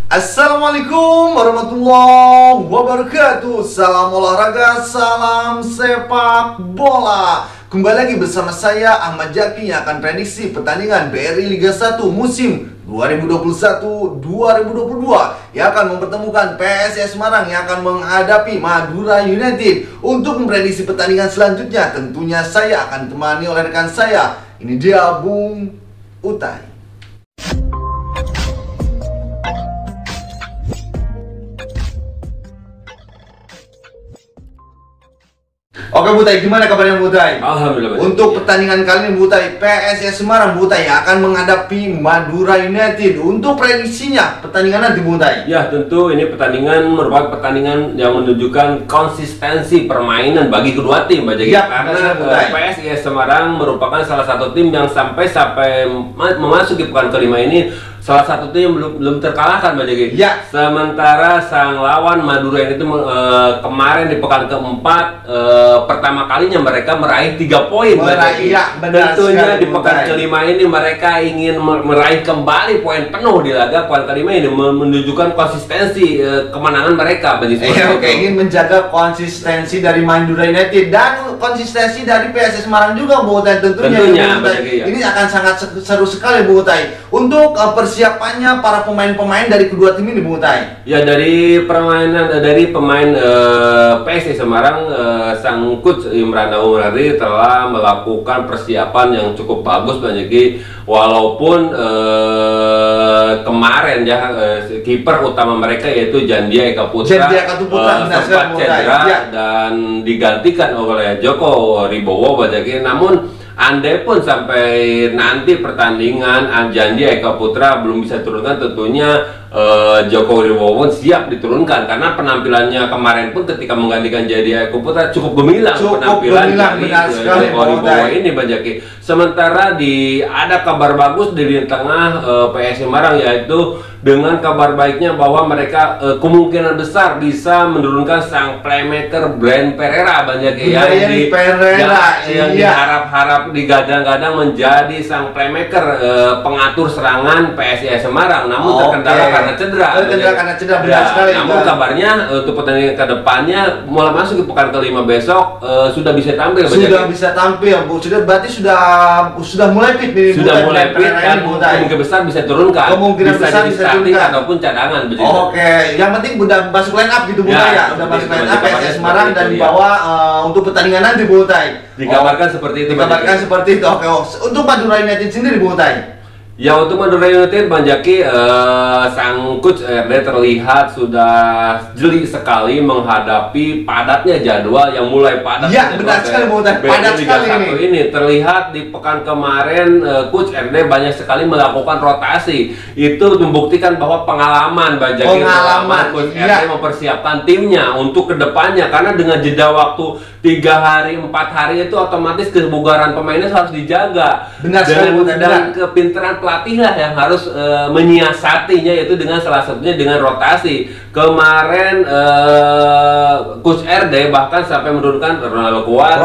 Assalamualaikum warahmatullahi wabarakatuh. Salam olahraga, salam sepak bola. Kembali lagi bersama saya Ahmad Jaki yang akan prediksi pertandingan BRI Liga 1 musim 2021-2022 yang akan mempertemukan PSIS Semarang yang akan menghadapi Madura United. Untuk memprediksi pertandingan selanjutnya tentunya saya akan ditemani oleh rekan saya. Ini dia Bung Utai. Oke Butai, gimana kabarnya Butai? Alhamdulillah. Untuk pertandingan kali ini Butai, PSIS Semarang Butai akan menghadapi Madura United. Untuk prediksinya pertandingan nanti Butai. Ya, tentu ini pertandingan merupakan pertandingan yang menunjukkan konsistensi permainan bagi kedua tim, Mbak Jaki. Ya, karena PSIS Semarang merupakan salah satu tim yang sampai memasuki pekan kelima ini salah satu tim belum terkalahkan, Mbak Jaki. Ya. Sementara sang lawan Madura ini kemarin di pekan keempat pertama kalinya mereka meraih 3 poin, Mbak Jaki. Ya, tentunya di pekan kelima ini mereka ingin meraih kembali poin penuh di laga pekan kelima ini, menunjukkan konsistensi kemenangan mereka, Mbak Jaki. Oke, ingin menjaga konsistensi dari Madura United dan konsistensi dari PSIS Semarang juga Butai tentunya Mbak Jaki, ya. Ini akan sangat seru sekali Butai. Untuk persiapannya para pemain-pemain dari kedua tim ini Butai. Ya, dari pemain PSIS Semarang, sang coach Imran Umrari telah melakukan persiapan yang cukup bagus, Mbak Jaki. Walaupun kemarin ya kiper utama mereka yaitu Jandia Eka Putra sempat cedera dan digantikan oleh Joko Ribowo, Mbak Jaki. Namun andai pun sampai nanti pertandingan Jandia Eka Putra belum bisa turunkan, tentunya Joko Wibowo siap diturunkan karena penampilannya kemarin pun ketika menggantikan Jandia Eka Putra cukup gemilang penampilan dari Joko Wibowo ini, Mbak Jaki. Sementara ada kabar bagus dari tengah PSIS Semarang, yaitu dengan kabar baiknya bahwa mereka kemungkinan besar bisa menurunkan sang playmaker Brian Pereira, Mbak Jaki, yang diharap-harap digadang-gadang menjadi sang playmaker pengatur serangan PSIS Semarang, namun terkendala karena cedera. Benar sekali. Namun kabarnya untuk pertandingan kedepannya mulai masuk ke pekan kelima besok sudah bisa tampil. Bisa tampil, Bu. Berarti sudah mulai fit nih. Sudah mulai fit dan kemungkinan besar bisa turunkan. Kemungkinan besar bisa turunkan ataupun cadangan. Oke, yang penting udah masuk line up gitu Bu ya. Udah masuk line up PSIS Semarang dan dibawa untuk pertandingan nanti Bu Utai. Dikabarkan seperti itu. Oke. Untuk Madura United sendiri Bu Utai. Ya, untuk Madura United, Bang Jaki, sang coach RD terlihat sudah jeli sekali menghadapi padatnya jadwal yang mulai padat. Ya, benar sekali, padat sekali ini. Terlihat di pekan kemarin coach RD banyak sekali melakukan rotasi. Itu membuktikan bahwa pengalaman, Bang Jaki, coach RD mempersiapkan timnya untuk kedepannya, karena dengan jeda waktu 3 hari, 4 hari itu otomatis kebugaran pemainnya harus dijaga. Benar sekali, dan kepintaran pelatih lah yang harus menyiasatinya, yaitu dengan salah satunya dengan rotasi. Kemarin coach RD bahkan sampai menurunkan Ronaldo Kuat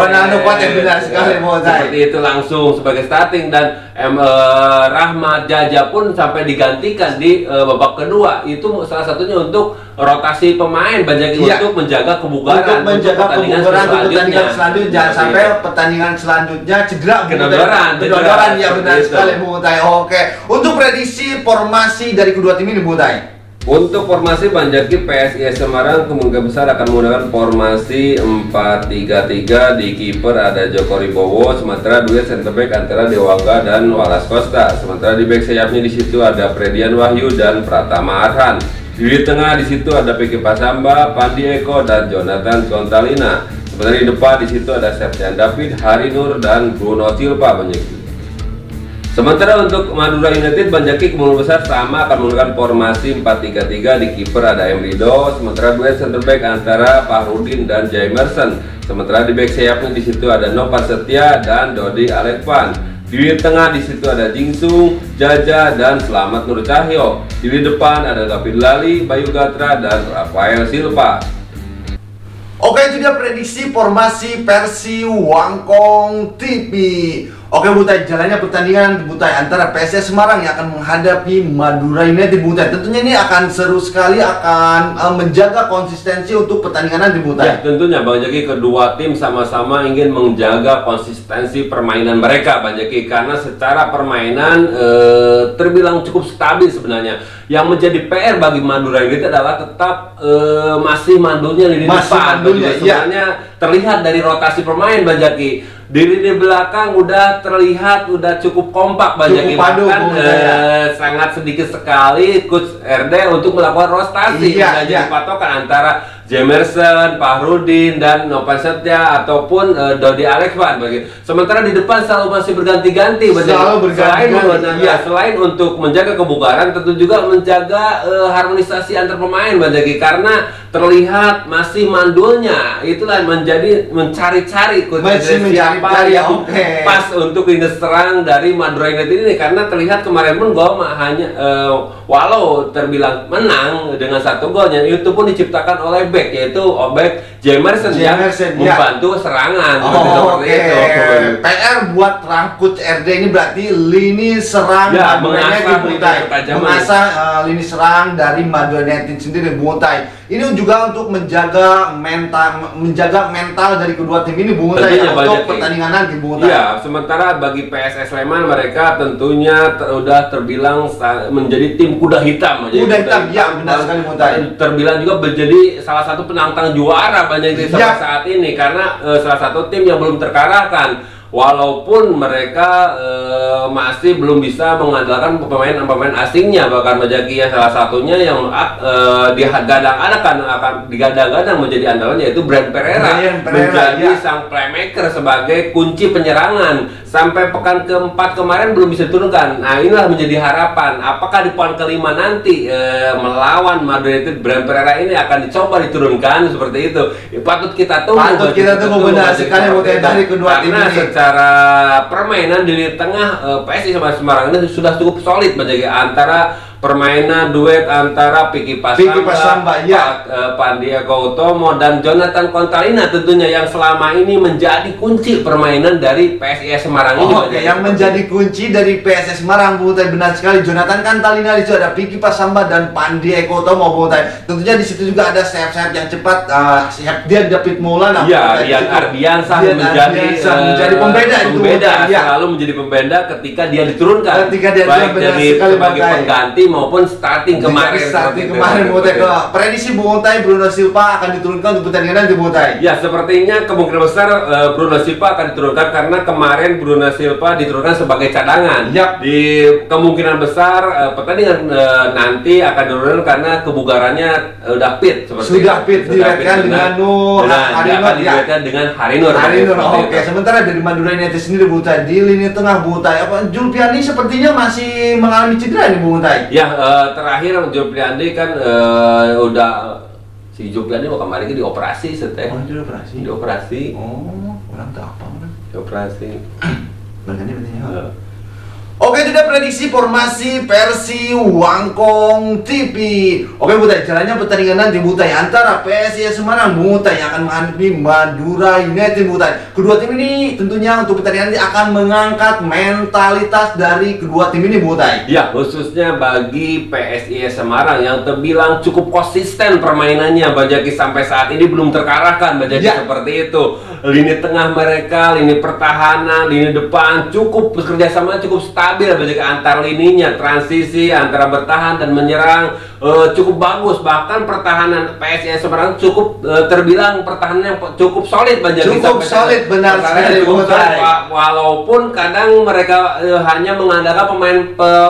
yang benar sekali seperti itu langsung sebagai starting, dan Rahmat Jaja pun sampai digantikan di babak kedua. Itu salah satunya untuk rotasi pemain, banyak untuk menjaga kebugaran untuk pertandingan selanjutnya. Jangan sampai pertandingan selanjutnya cedera. Kedodoran, ya benar sekali Bu Utai. Oke, untuk prediksi formasi dari kedua tim ini Bu Utai. Untuk formasi Bang Jaki, PSIS Semarang kemungkinan besar akan menggunakan formasi 4-3-3. Di kiper ada Joko Ribowo, sementara dua center back antara Dewangga dan Wallace Costa. Sementara di back sayapnya di situ ada Fredian Wahyu dan Pratama Arhan. Di tengah di situ ada Peki Pasamba, Pandi Eko dan Jonathan Kontalina. Sementara di depan di situ ada Septian David, Hari Nur dan Bruno Silva, Bang Jaki. Sementara untuk Madura United, Bang Jaki kemungkinan besar sama akan menggunakan formasi 4-3-3. Di kiper ada Emrido, sementara dua center back antara Fahrudin dan Jaimerson. Sementara di back sayapnya di situ ada Nova Setia dan Dodi Alekvan. Di tengah di situ ada Jingsung, Jaja dan Slamet Nur Cahyo. Di depan ada David Lali, Bayu Gatra dan Rafael Silva. Oke, itu dia prediksi formasi versi Wangkong TV. Oke Butai, jalannya pertandingan Butai antara PSIS Semarang yang akan menghadapi Madura United Butai. Tentunya ini akan seru sekali, akan menjaga konsistensi untuk pertandingan nanti Butai. Ya, tentunya Bang Jaki, kedua tim sama-sama ingin menjaga konsistensi permainan mereka Bang Jaki, karena secara permainan terbilang cukup stabil sebenarnya. Yang menjadi PR bagi Madura United adalah tetap masih mandulnya lini depan. Sebenarnya terlihat dari rotasi pemain Bang Jaki. Di lini belakang udah terlihat udah cukup kompak banyak, bahkan sangat sedikit sekali Coach RD untuk melakukan rotasi. Jadi patokan antara Jemerson, Fahrudin, dan Novan Setia ataupun Dodi Alexman bagi. Sementara di depan selalu masih berganti-ganti. Selain untuk menjaga kebugaran, tentu juga menjaga harmonisasi antar pemain Bajaki, karena terlihat masih mandulnya. Itulah menjadi mencari-cari siapa yang pas untuk lini serang dari Madura United ini, karena terlihat kemarin pun gol hanya walau terbilang menang dengan 1 golnya, itu pun diciptakan oleh back, yaitu back Jemerson yang membantu serangan. Itu. PR buat Rangkut RD ini berarti lini serang Madura United mengasah lini serang dari Madura United sendiri Butai. Ini juga untuk menjaga mental dari kedua tim ini Butai untuk pertandingan nanti Butai. Iya, sementara bagi PSS Sleman mereka tentunya udah terbilang menjadi tim kuda hitam. Kuda hitam, ya benar sekali Butai. Terbilang juga menjadi salah satu penantang juara banyak sampai saat ini, karena salah satu tim yang belum terkalahkan. Walaupun mereka masih belum bisa mengandalkan pemain asingnya, bahkan Bajaki yang salah satunya yang digadang-gadang menjadi andalannya, yaitu Brian Pereira menjadi sang playmaker sebagai kunci penyerangan. Sampai pekan keempat kemarin belum bisa diturunkan. Nah, inilah menjadi harapan. Apakah di pekan kelima nanti melawan Madura United, Brian Pereira ini akan dicoba diturunkan seperti itu? Patut kita tunggu. Patut kita tunggu benar sekali dari kedua tim ini. Secara permainan di lini tengah PSIS Semarang ini sudah cukup solid menjaga antara permainan duet antara Piki Pasamba, Pandia Gautomo dan Jonathan Kontalina tentunya, yang selama ini menjadi kunci permainan dari PSIS Semarang ini. Yang menjadi kunci dari PSIS Semarang Butai, benar sekali. Jonathan Kontalina itu ada Piki Pasamba dan Pandia Gautomo Butai. Tentunya di situ juga ada sayap-sayap yang cepat, dia David Maulana. Yang Ardiansah menjadi pembeda selalu menjadi pembeda ketika dia diturunkan. Baik jadi sebagai pengganti maupun starting kemarin. Prediksi Butai, Bruno Silva akan diturunkan untuk pertandingan nanti Butai. Ya, sepertinya kemungkinan besar Bruno Silva akan diturunkan, karena kemarin Bruno Silva diturunkan sebagai cadangan. Di kemungkinan besar pertandingan nanti akan diturunkan karena kebugarannya udah fit direkan dengan Harinur. Sementara dari Madura United sendiri Butai, di lini tengah Butai, Julpiani sepertinya masih mengalami cedera nih Butai. Terakhir Julpiani kan si Julpiani kemarin ini dioperasi dioperasi. Orang tahu apa orang? Dioperasi. Oke, itu dia prediksi formasi Persi Wangkong TV. Oke Butai, jalannya pertandingan nanti Butai antara PSIS Semarang Butai yang akan menghadapi Madura United Butai. Kedua tim ini tentunya untuk pertandingan nanti akan mengangkat mentalitas dari kedua tim ini Butai. Ya, khususnya bagi PSIS Semarang yang terbilang cukup konsisten permainannya Bajaki, sampai saat ini belum terkalahkan Bajaki seperti itu. Lini tengah mereka, lini pertahanan, lini depan cukup bekerjasama cukup stabil Bajaki, antar lininya, transisi antara bertahan dan menyerang cukup bagus. Bahkan pertahanan PSIS Semarang cukup terbilang pertahanan yang cukup solid Bajaki. Cukup solid, benar sekali. Walaupun kadang mereka hanya mengandalkan pemain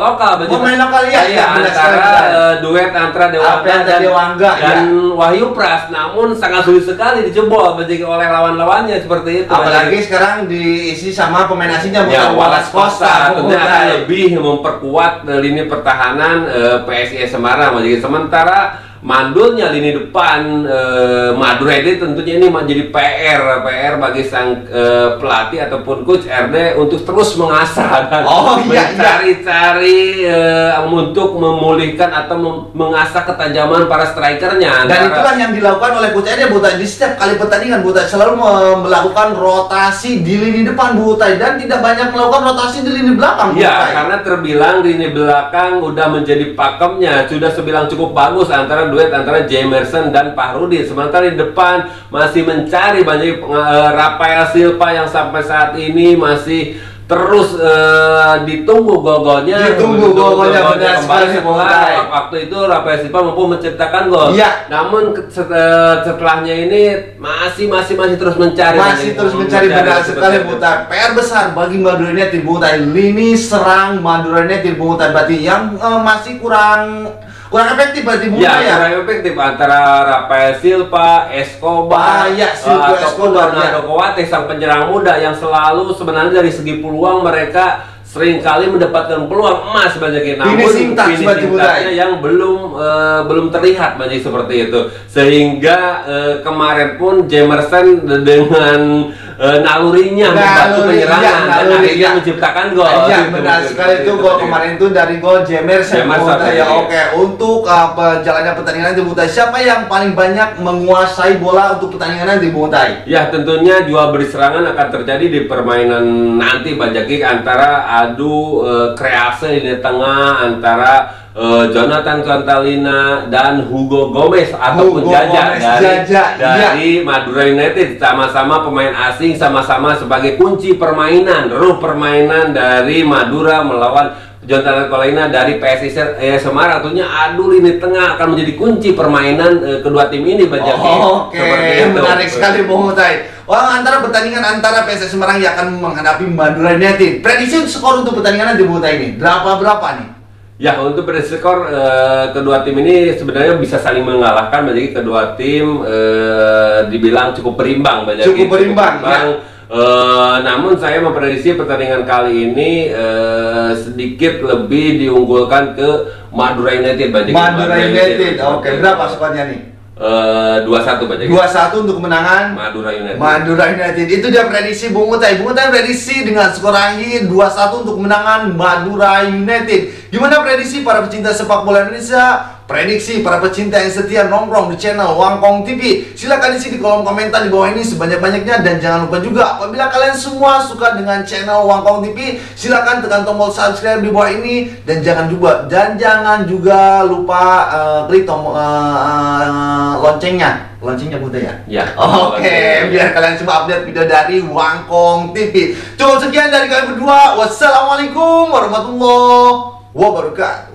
lokal Bajaki. Pemain lokal antara duet antara Dewangga dan Wahyu Pras, namun sangat sulit sekali dijebol Bajaki oleh lawan-lawannya seperti itu. Apalagi sekarang diisi sama pemain asingnya Wallace Costa. Lebih memperkuat lini pertahanan PSIS Semarang. Sementara mandulnya lini depan Madura United tentunya ini menjadi PR bagi sang pelatih ataupun coach RD untuk terus mengasah dan mencari-cari untuk memulihkan atau mengasah ketajaman para strikernya. Dan itulah yang dilakukan oleh coach RD, Bu Tai. Di setiap kali pertandingan, Bu Tai selalu melakukan rotasi di lini depan, Bu Tai, dan tidak banyak melakukan rotasi di lini belakang, Bu Tai. Ya, karena terbilang lini belakang udah menjadi pakemnya, sudah sebilang cukup bagus duet antara Jamerson dan Fahrudin. Sementara di depan masih mencari banyak Rafael Silva yang sampai saat ini masih terus ditunggu gol-golnya. Benar sekali. Waktu itu Rafael Silva mampu menciptakan gol. Ya. Namun setelahnya ini masih terus mencari. Benar sekali, Bu Tai. PR besar bagi Madura United, Bu Tai. Lini serang Madura United, Bu Tai, berarti yang masih kurang efektif berarti, Bu Tai, ya? Kurang efektif antara Rafael Silva, Escobar, ataupun Bernardo Coates, sang penyerang muda yang selalu sebenarnya dari segi peluang mereka seringkali mendapatkan peluang emas banyak, namun finishing touch-nya yang belum terlihat banyak seperti itu, sehingga kemarin pun Jamerson dengan nalurinya membantu penyerangan dan akhirnya menciptakan gol. Benar sekali, itu gol kemarin itu dari gol Jamerson. Ya, oke. Untuk jalannya pertandingan nanti, Bu Tai, siapa yang paling banyak menguasai bola untuk pertandingan nanti, Bu Tai? Ya, tentunya jual beli serangan akan terjadi di permainan nanti, Banjaki, antara adu kreasi di tengah antara Jonathan Contalina dan Hugo Gomez ataupun Jaja dari Madura United. Sama-sama pemain asing, sama-sama sebagai kunci permainan, ruh permainan dari Madura melawan Jonathan Contalina dari PSIS Semarang. Tentunya adu lini tengah akan menjadi kunci permainan kedua tim ini, Banjaki. Menarik sekali, Bu Tai. Pertandingan antara PSIS Semarang yang akan menghadapi Madura United. Prediksi skor untuk pertandingan nanti, Bu Tai, ini berapa nih? Ya, untuk prediksi skor kedua tim ini sebenarnya bisa saling mengalahkan. Jadi kedua tim dibilang cukup berimbang, namun saya memprediksi pertandingan kali ini sedikit lebih diunggulkan ke Madura United. Madura United. Oke, berapa skornya nih? 2-1 Banjaki. 2-1 untuk kemenangan Madura United. Itu dia prediksi Bung Utai. Bung Utai prediksi dengan skor akhir 2-1 untuk kemenangan Madura United. Gimana prediksi para pecinta sepak bola Indonesia? Prediksi para pecinta yang setia nongkrong di channel Wangkong TV. Silahkan isi di kolom komentar di bawah ini sebanyak-banyaknya. Dan jangan lupa juga, apabila kalian semua suka dengan channel Wangkong TV, silahkan tekan tombol subscribe di bawah ini. Dan jangan juga lupa klik tombol loncengnya, Bu Tai, ya? Oke, biar kalian semua update video dari Wangkong TV. Cukup sekian dari kalian berdua. Wassalamualaikum warahmatullahi wabarakatuh.